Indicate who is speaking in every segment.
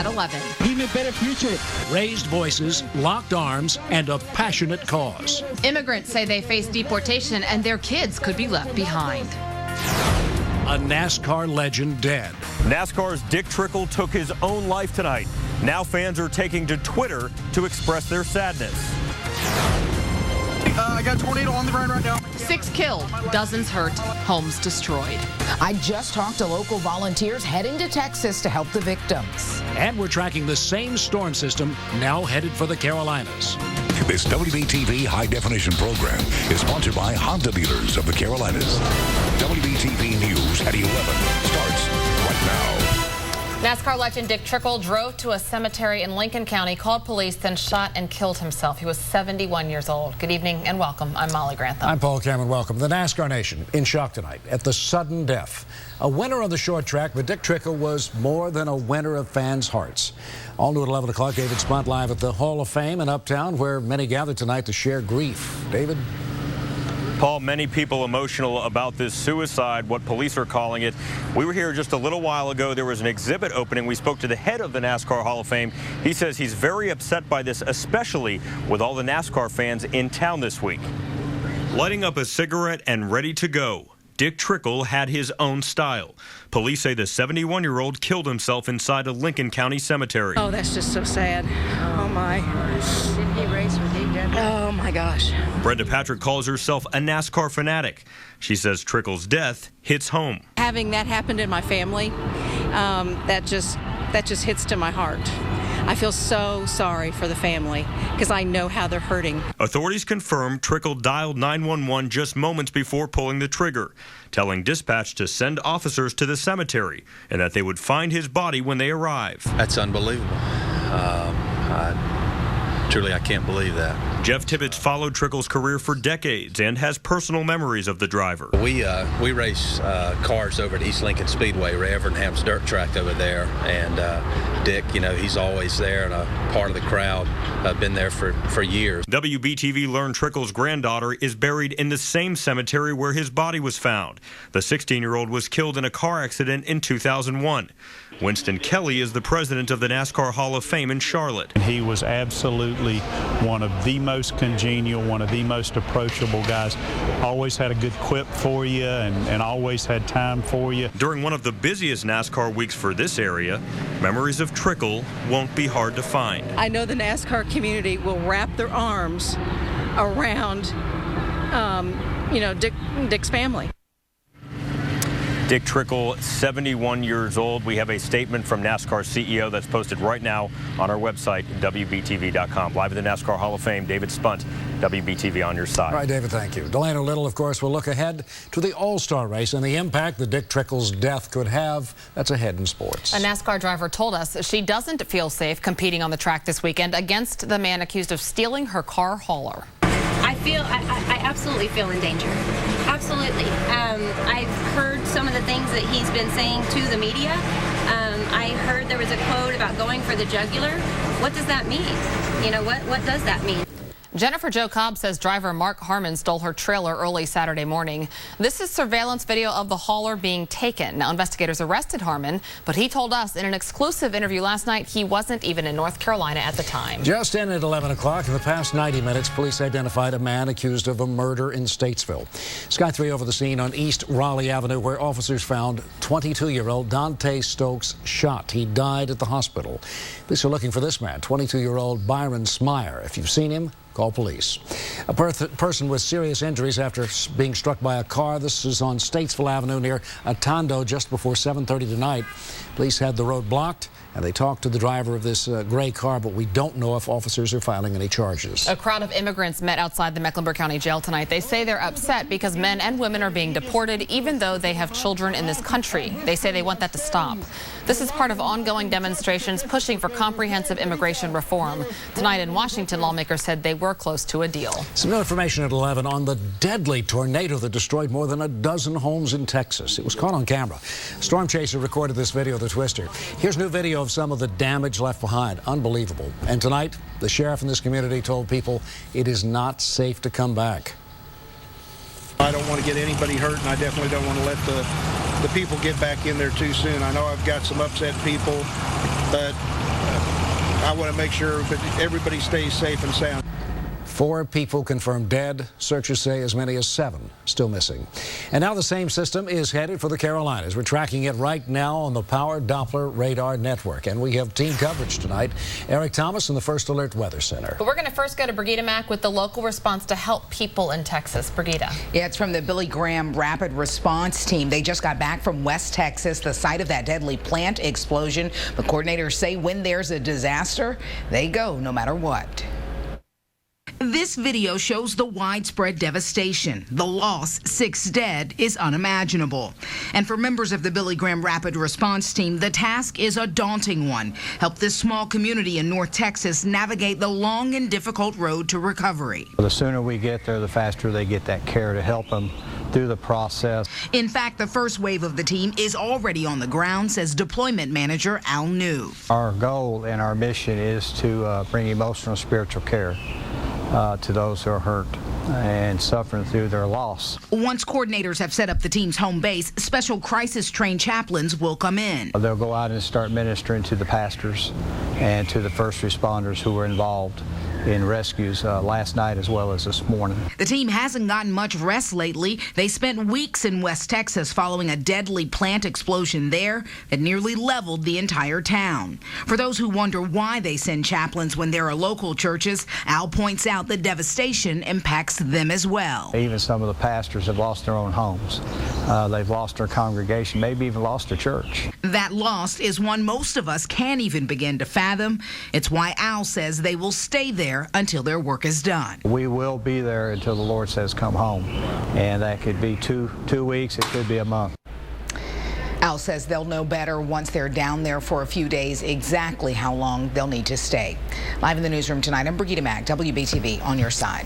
Speaker 1: at 11.
Speaker 2: Give me a better future.
Speaker 3: Raised voices, locked arms, and a passionate cause.
Speaker 1: Immigrants say they face deportation and their kids could be left behind.
Speaker 3: A NASCAR legend dead.
Speaker 4: NASCAR's Dick Trickle took his own life tonight. Now fans are taking to Twitter to express their sadness.
Speaker 5: I got a tornado on the ground right now.
Speaker 1: 6 killed, dozens hurt, homes destroyed.
Speaker 6: I just talked to local volunteers heading to Texas to help the victims.
Speaker 3: And we're tracking the same storm system now headed for the Carolinas.
Speaker 7: This WBTV high-definition program is sponsored by Honda Dealers of the Carolinas. WBTV News at 11 starts right now.
Speaker 8: NASCAR legend Dick Trickle drove to a cemetery in Lincoln County, called police, then shot and killed himself. He was 71 years old. Good evening and welcome. I'm Molly Grantham.
Speaker 3: I'm Paul Cameron. Welcome. The NASCAR Nation in shock tonight at the sudden death. A winner on the short track, but Dick Trickle was more than a winner of fans' hearts. All new at 11 o'clock, David Spunt live at the Hall of Fame in Uptown, where many gathered tonight to share grief. David?
Speaker 4: Paul, many people emotional about this suicide, what police are calling it. We were here just a little while ago. There was an exhibit opening. We spoke to the head of the NASCAR Hall of Fame. He says he's very upset by this, especially with all the NASCAR fans in town this week. Lighting up a cigarette and ready to go, Dick Trickle had his own style. Police say the 71-year-old killed himself inside a Lincoln County cemetery.
Speaker 9: Oh, that's just so sad. Oh, my. Didn't he race with you? Oh, my gosh.
Speaker 4: Brenda Patrick calls herself a NASCAR fanatic. She says Trickle's death hits home.
Speaker 9: Having that happened in my family, that just hits to my heart. I feel so sorry for the family because I know how they're hurting.
Speaker 4: Authorities confirm Trickle dialed 911 just moments before pulling the trigger, telling dispatch to send officers to the cemetery and that they would find his body when they arrive.
Speaker 10: That's unbelievable. Truly, I can't believe that.
Speaker 4: Jeff Tibbetts followed Trickle's career for decades and has personal memories of the driver.
Speaker 10: We race cars over at East Lincoln Speedway, Ray Evernham's dirt track over there, and Dick, you know, he's always there and a part of the crowd. I've been there for years.
Speaker 4: WBTV learned Trickle's granddaughter is buried in the same cemetery where his body was found. The 16-year-old was killed in a car accident in 2001. Winston Kelly is the president of the NASCAR Hall of Fame in Charlotte.
Speaker 11: He was absolutely one of the most congenial, one of the most approachable guys. Always had a good quip for you and always had time for you.
Speaker 4: During one of the busiest NASCAR weeks for this area, memories of Trickle won't be hard to find.
Speaker 9: I know the NASCAR community will wrap their arms around, Dick's family.
Speaker 4: Dick Trickle, 71 years old. We have a statement from NASCAR CEO that's posted right now on our website, WBTV.com. Live at the NASCAR Hall of Fame, David Spunt, WBTV on your side.
Speaker 3: All right, David, thank you. Delano Little, of course, will look ahead to the All-Star race and the impact that Dick Trickle's death could have. That's ahead in sports.
Speaker 8: A NASCAR driver told us she doesn't feel safe competing on the track this weekend against the man accused of stealing her car hauler.
Speaker 12: I absolutely feel in danger. Absolutely. I've heard some of the things that he's been saying to the media. I heard there was a quote about going for the jugular. What does that mean? You know, what does that mean?
Speaker 8: Jennifer Jo Cobb says driver Mark Harmon stole her trailer early Saturday morning. This is surveillance video of the hauler being taken. Now, investigators arrested Harmon, but he told us in an exclusive interview last night he wasn't even in North Carolina at the time.
Speaker 3: Just in at 11 o'clock, in the past 90 minutes, police identified a man accused of a murder in Statesville. Sky 3 over the scene on East Raleigh Avenue, where officers found 22-year-old Dante Stokes shot. He died at the hospital. Police are looking for this man, 22-year-old Byron Smyer. If you've seen him, call police. A person with serious injuries after being struck by a car. This is on Statesville Avenue near Atondo just before 7:30 tonight. Police had the road blocked, and they talked to the driver of this gray car, but we don't know if officers are filing any charges.
Speaker 8: A crowd of immigrants met outside the Mecklenburg County Jail tonight. They say they're upset because men and women are being deported even though they have children in this country. They say they want that to stop. This is part of ongoing demonstrations pushing for comprehensive immigration reform. Tonight in Washington, lawmakers said they were close to a deal.
Speaker 3: Some new information at 11 on the deadly tornado that destroyed more than a dozen homes in Texas. It was caught on camera. Storm Chaser recorded this video of the twister. Here's new video of some of the damage left behind. Unbelievable. And tonight, the sheriff in this community told people it is not safe to come back.
Speaker 5: I don't want to get anybody hurt, and I definitely don't want to let the people get back in there too soon. I know I've got some upset people, but I want to make sure that everybody stays safe and sound.
Speaker 3: 4 people confirmed dead. Searchers say as many as 7 still missing. And now the same system is headed for the Carolinas. We're tracking it right now on the Power Doppler radar network. And we have team coverage tonight. Eric Thomas in the First Alert Weather Center.
Speaker 8: But we're going to first go to Brigida Mack with the local response to help people in Texas. Brigida.
Speaker 6: Yeah, it's from the Billy Graham Rapid Response Team. They just got back from West Texas, the site of that deadly plant explosion. The coordinators say when there's a disaster, they go no matter what. This video shows the widespread devastation. The loss, 6 dead, is unimaginable. And for members of the Billy Graham Rapid Response Team, the task is a daunting one. Help this small community in North Texas navigate the long and difficult road to recovery.
Speaker 2: The sooner we get there, the faster they get that care to help them through the process.
Speaker 6: In fact, the first wave of the team is already on the ground, says deployment manager Al New.
Speaker 2: Our goal and our mission is to bring emotional and spiritual care to those who are hurt and suffering through their loss.
Speaker 6: Once coordinators have set up the team's home base, special crisis-trained chaplains will come in.
Speaker 2: They'll go out and start ministering to the pastors and to the first responders who were involved in rescues last night as well as this morning.
Speaker 6: The team hasn't gotten much rest lately. They spent weeks in West Texas following a deadly plant explosion there that nearly leveled the entire town. For those who wonder why they send chaplains when there are local churches, Al points out the devastation impacts them as well.
Speaker 2: Even some of the pastors have lost their own homes. They've lost their congregation, maybe even lost their church.
Speaker 6: That loss is one most of us can't even begin to fathom. It's why Al says they will stay there until their work is done.
Speaker 2: We will be there until the Lord says come home, and that could be two weeks, it could be a month.
Speaker 6: Al says they'll know better once they're down there for a few days exactly how long they'll need to stay. Live in the newsroom tonight, I'm Brigida Mack, WBTV, on your side.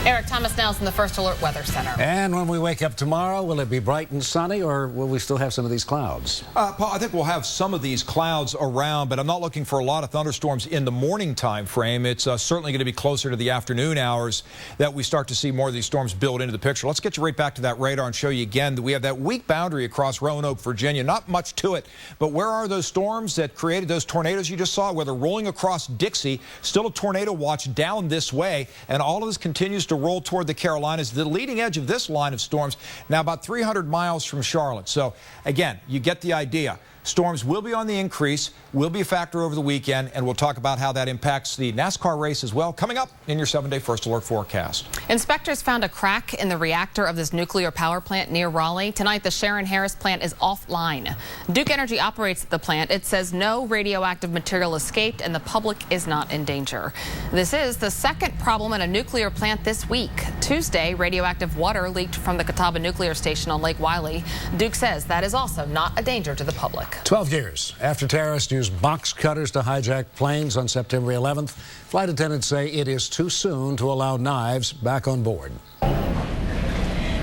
Speaker 8: Eric Thomas now is in the First Alert Weather Center.
Speaker 3: And when we wake up tomorrow, will it be bright and sunny, or will we still have some of these clouds?
Speaker 13: Paul, I think we'll have some of these clouds around, but I'm not looking for a lot of thunderstorms in the morning time frame. It's certainly going to be closer to the afternoon hours that we start to see more of these storms build into the picture. Let's get you right back to that radar and show you again that we have that weak boundary across Roanoke, Virginia. Not much to it, but where are those storms that created those tornadoes you just saw? Where they're rolling across Dixie, still a tornado watch down this way, and all of this continues to roll toward the Carolinas. The leading edge of this line of storms now about 300 miles from Charlotte. So again, you get the idea. Storms will be on the increase, will be a factor over the weekend, and we'll talk about how that impacts the NASCAR race as well, coming up in your 7-day First Alert forecast.
Speaker 8: Inspectors found a crack in the reactor of this nuclear power plant near Raleigh. Tonight, the Sharon Harris plant is offline. Duke Energy operates the plant. It says no radioactive material escaped and the public is not in danger. This is the second problem at a nuclear plant this week. Tuesday, radioactive water leaked from the Catawba Nuclear Station on Lake Wylie. Duke says that is also not a danger to the public.
Speaker 3: 12 years after terrorists used box cutters to hijack planes on September 11th, flight attendants say it is too soon to allow knives back on board.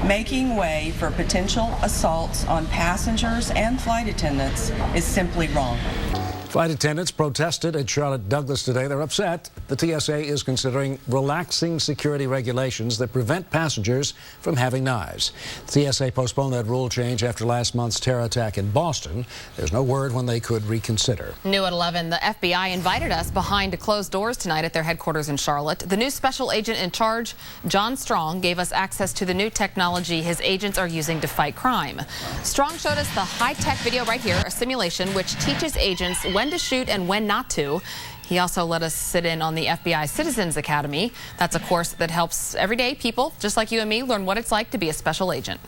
Speaker 14: Making way for potential assaults on passengers and flight attendants is simply wrong.
Speaker 3: Flight attendants protested at Charlotte Douglas today. They're upset. The TSA is considering relaxing security regulations that prevent passengers from having knives. The TSA postponed that rule change after last month's terror attack in Boston. There's no word when they could reconsider.
Speaker 8: New at 11, the FBI invited us behind closed doors tonight at their headquarters in Charlotte. The new special agent in charge, John Strong, gave us access to the new technology his agents are using to fight crime. Strong showed us the high-tech video right here, a simulation which teaches agents when to shoot and when not to. He also let us sit in on the FBI Citizens Academy. That's a course that helps everyday people, just like you and me, learn what it's like to be a special agent.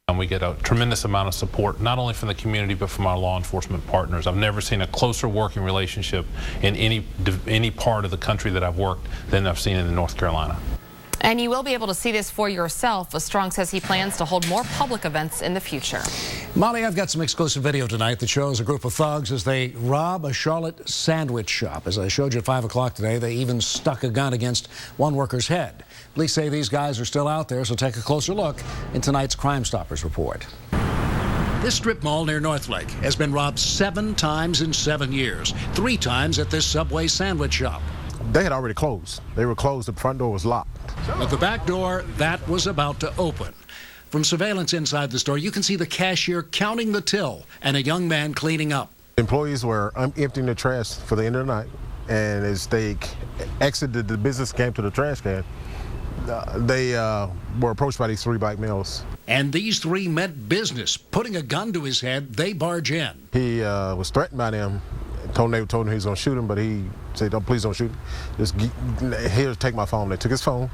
Speaker 15: And we get a tremendous amount of support, not only from the community, but from our law enforcement partners. I've never seen a closer working relationship in any part of the country that I've worked than I've seen in North Carolina.
Speaker 8: And you will be able to see this for yourself. Strong says he plans to hold more public events in the future.
Speaker 3: Molly, I've got some exclusive video tonight that shows a group of thugs as they rob a Charlotte sandwich shop. As I showed you at 5 o'clock today, they even stuck a gun against one worker's head. Police say these guys are still out there, so take a closer look in tonight's Crime Stoppers report. This strip mall near Northlake has been robbed 7 times in 7 years, 3 times at this Subway sandwich shop.
Speaker 16: They had already closed. They were closed. The front door was locked.
Speaker 3: But the back door, that was about to open. From surveillance inside the store, you can see the cashier counting the till and a young man cleaning up.
Speaker 16: Employees were emptying the trash for the end of the night, and as they exited the business, came to the trash can, they were approached by these 3 black males.
Speaker 3: And these 3 meant business. Putting a gun to his head, they barge in.
Speaker 16: He was threatened by them. Told him he was going to shoot him, but he said, please don't shoot him. Just here, take my phone. They took his phone.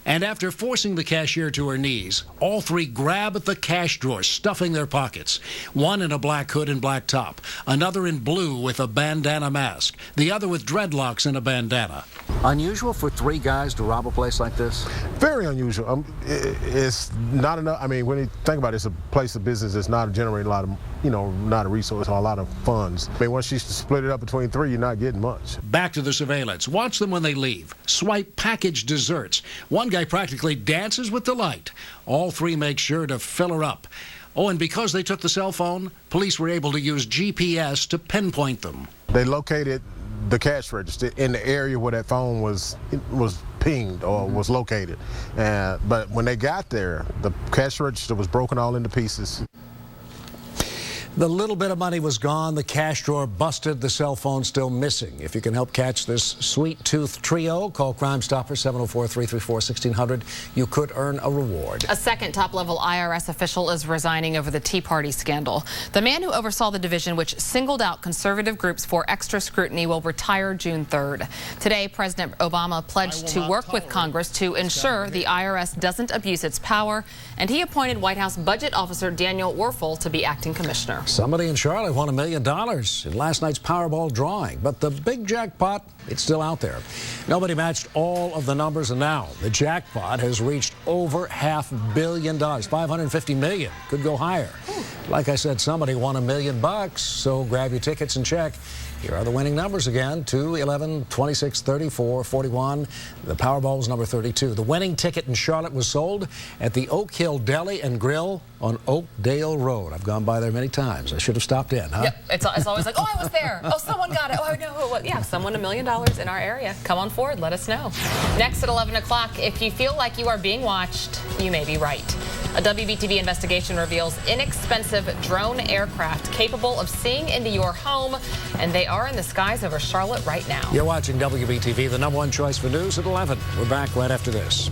Speaker 3: And after forcing the cashier to her knees, all 3 grab at the cash drawer, stuffing their pockets. One in a black hood and black top, another in blue with a bandana mask, the other with dreadlocks and a bandana. Unusual for 3 guys to rob a place like this?
Speaker 16: Very unusual. It's not enough. I mean, when you think about it, it's a place of business that's not generating a lot of, not a resource or a lot of funds. I mean, once you split it up between 3, you're not getting much.
Speaker 3: Back to the surveillance. Watch them when they leave. Swipe packaged desserts. One guy practically dances with delight. All 3 make sure to fill her up. Oh, and because they took the cell phone, police were able to use GPS to pinpoint them.
Speaker 16: They located the cash register in the area where that phone was pinged or was located. But when they got there, the cash register was broken all into pieces.
Speaker 3: The little bit of money was gone, the cash drawer busted, the cell phone still missing. If you can help catch this sweet tooth trio, call Crime Stopper 704-334-1600. You could earn a reward.
Speaker 8: A second top-level IRS official is resigning over the Tea Party scandal. The man who oversaw the division, which singled out conservative groups for extra scrutiny, will retire June 3rd. Today, President Obama pledged to work with Congress to ensure the IRS doesn't abuse its power, and he appointed White House Budget Officer Daniel Werfel to be acting commissioner.
Speaker 3: Somebody in Charlotte won $1 million in last night's Powerball drawing, but the big jackpot, it's still out there. Nobody matched all of the numbers, and now the jackpot has reached over $500 million, $550 million. Could go higher. Like I said, somebody won $1 million, so grab your tickets and check. Here are the winning numbers again: 2, 11, 26, 34, 41. The Powerball was number 32. The winning ticket in Charlotte was sold at the Oak Hill Deli and Grill on Oakdale Road. I've gone by there many times. I should have stopped in, huh?
Speaker 8: Yep, it's always like, oh, I was there. Oh, someone got it. Oh, I know who it was. Yeah, someone $1 million in our area. Come on forward. Let us know. Next at 11 o'clock, if you feel like you are being watched, you may be right. A WBTV investigation reveals inexpensive drone aircraft capable of seeing into your home, and they are in the skies over Charlotte right now.
Speaker 3: You're watching WBTV, the #1 choice for news at 11. We're back right after this.